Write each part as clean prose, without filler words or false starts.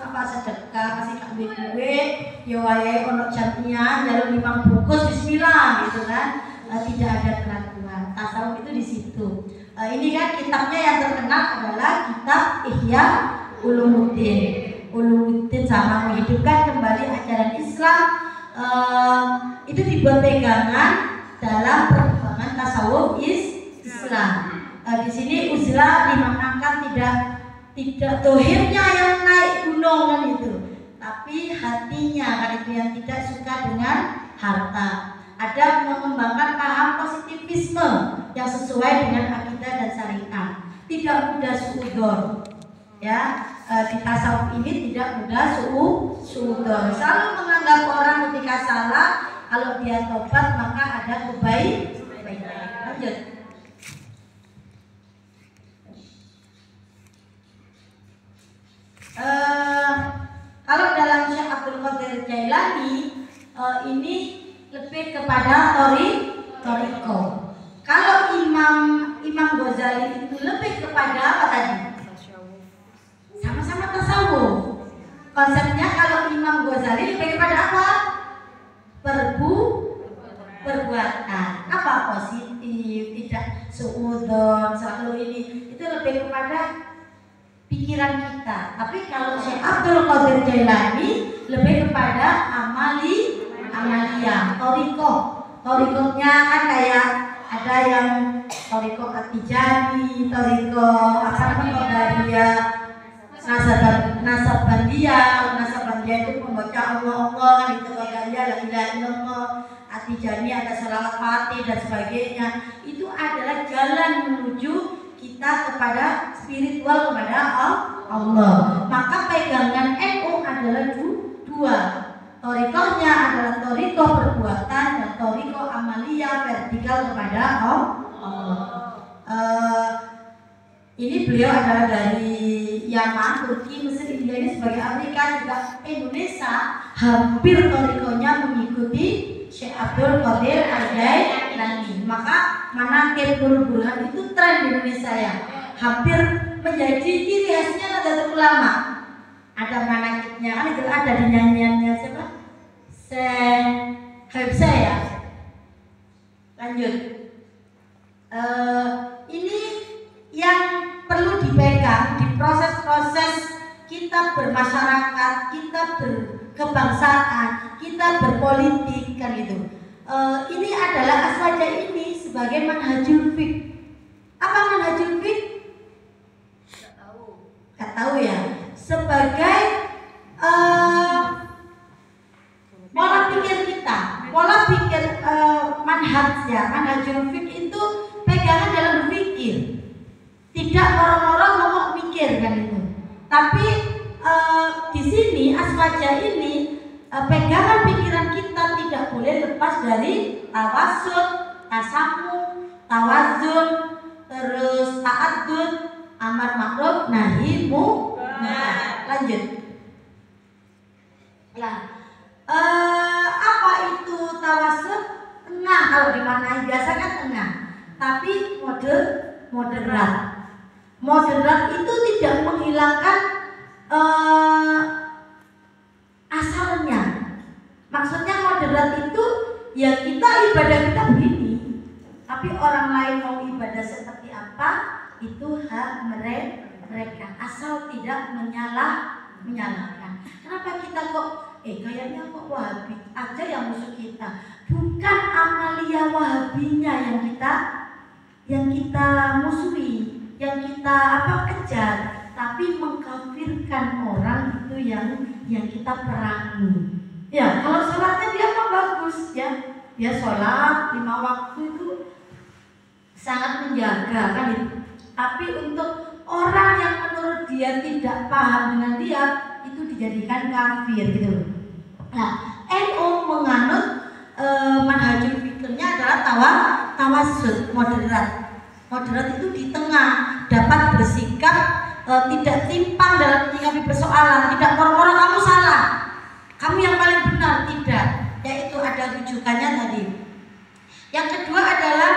apa sedekah kasih kue yo wae ono jamiah jalur 5 bungkus bismillah gitu kan. Tidak ada keraguan. Tasawuf itu di situ. Ini kan kitabnya yang terkenal adalah kitab Ihya Ulumuddin. Ulumuddin sama menghidupkan kembali ajaran Islam. Itu dibuat pegangan dalam perkembangan tasawuf Islam. Di sini uzlah dimaknakan tidak dohirnya yang naik gunung kan itu, tapi hatinya kan itu yang tidak suka dengan harta. Ada mengembangkan paham positivisme yang sesuai dengan akidah dan syariat. Tidak mudah suudzon, ya. Di tasawuf ini tidak mudah suudzon. Selalu menganggap orang ketika salah, kalau dia tobat maka ada kebaikan. Lanjut. Kalau dalam Syekh Abdul Qadir Jailani ini lebih kepada toriko. Kalau Imam Ghazali itu lebih kepada apa tadi? Sama-sama tasawuf. Konsepnya kalau Imam Ghazali lebih kepada apa? Perbuatan. Apa positif, tidak suudzon, selalu ini. Itu lebih kepada pikiran kita. Tapi kalau Syekh Abdul Qadir Jailani lebih kepada amaliyah, torikohnya kan kayak ada yang toriko At-Tijani, toriko Qadariyah, Nasabandiyah itu membaca Allah itu Qadariyah, la ilaha illallah, At-Tijani ada salawat fatih dan sebagainya. Itu adalah jalan menuju kita kepada spiritual, kepada Allah. Maka pegangan NU adalah dua. Torikohnya adalah toriko perbuatan dan toriko amaliyah vertikal kepada Allah. Ini beliau adalah dari Yaman, Turki, Mesir, India ini sebagai Amerika juga Indonesia. Hampir torikonya mengikuti Syekh Abdul Qadir Jailani. Maka manaqib Nurul Burhan itu tren di Indonesia ya. Hampir menjadi ciri khasnya Nahdlatul Ulama. Ada manaqibnya kan itu ada di nyanyiannya siapa? Habsa ya. Lanjut. Ini yang perlu dipegang di proses-proses kita bermasyarakat, kita berkebangsaan, kita berpolitik kan itu. Ini adalah aswaja ini sebagai manhajul fiqh. Apa manhajul fiqh? Gak tahu ya. Sebagai pola pikir kita, pola pikir manhajul fiqh itu pegangan dalam berpikir. Tidak orang-orang ngomong mikir kan itu. Tapi di sini aswaja ini pegangan pikiran kita tidak boleh lepas dari tawasul, tasamu, tawazun, terus ta'addud, amar ma'ruf, nahi munkar. Lanjut. Nah, apa itu tawasul? Tengah kalau dimaknai biasa kan tengah. Tapi moderat. Moderat itu tidak menghilangkan asalnya. Maksudnya moderat itu ya kita ibadah kita begini, tapi orang lain mau ibadah seperti apa itu hak mereka, asal tidak menyalahkan. Kenapa kita kok kayaknya kok Wahabi aja yang musuh kita? Bukan amalia Wahabinya yang kita musuhi, yang kita kejar, tapi mengkafirkan orang itu yang kita perangi. Ya, kalau sholatnya dia mah bagus ya. Dia sholat 5 waktu itu sangat menjaga kan itu. Tapi untuk orang yang menurut dia tidak paham dengan dia itu dijadikan kafir gitu. Nah, NU menganut manhajul fikirnya adalah tawassut, moderat. Moderat itu di tengah, dapat bersikap tidak timpang dalam menyikapi persoalan, tidak moro-moro kamu salah, kamu yang paling benar, tidak. Yaitu ada rujukannya tadi. Yang kedua adalah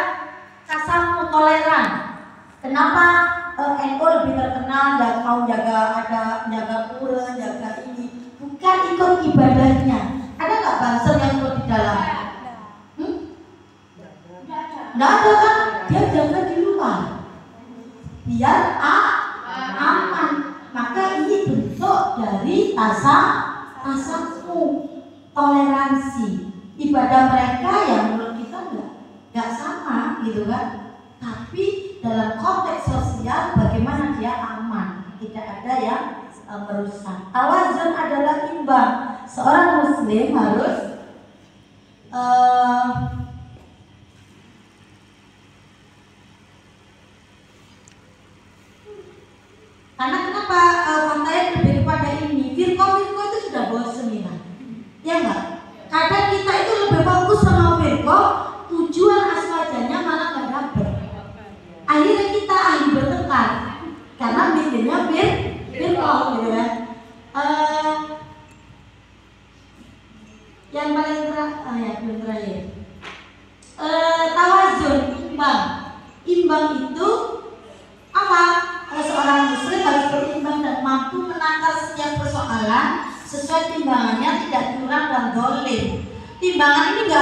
tasamu, toleran. Kenapa NU lebih terkenal dan mau jaga pura, menjaga ini, bukan ikut ibadahnya. Ada nggak banser yang ikut di dalam? Nggak ada kan? Dia jaga di luar biar aman. Maka ini bentuk dari tasamu, toleransi. Ibadah mereka yang menurut kita nggak sama gitu kan, tapi dalam konteks sosial bagaimana dia aman, tidak ada yang merusak. Tawazun adalah imbang. Seorang muslim harus karena kenapa katanya lebih kepada ini, firqah itu sudah bosen ya nggak? Kadang kita itu lebih fokus sama firqah, tujuan aswajanya malah nggak dapet. Akhirnya kita ahli bertengkar karena bikinnya firqah gitu kan. Yang paling terakhir tawazun, imbang itu apa? Seorang muslim harus berimbang dan mampu menakar setiap persoalan sesuai timbangannya, tidak curang dan dolim. Timbangan ini enggak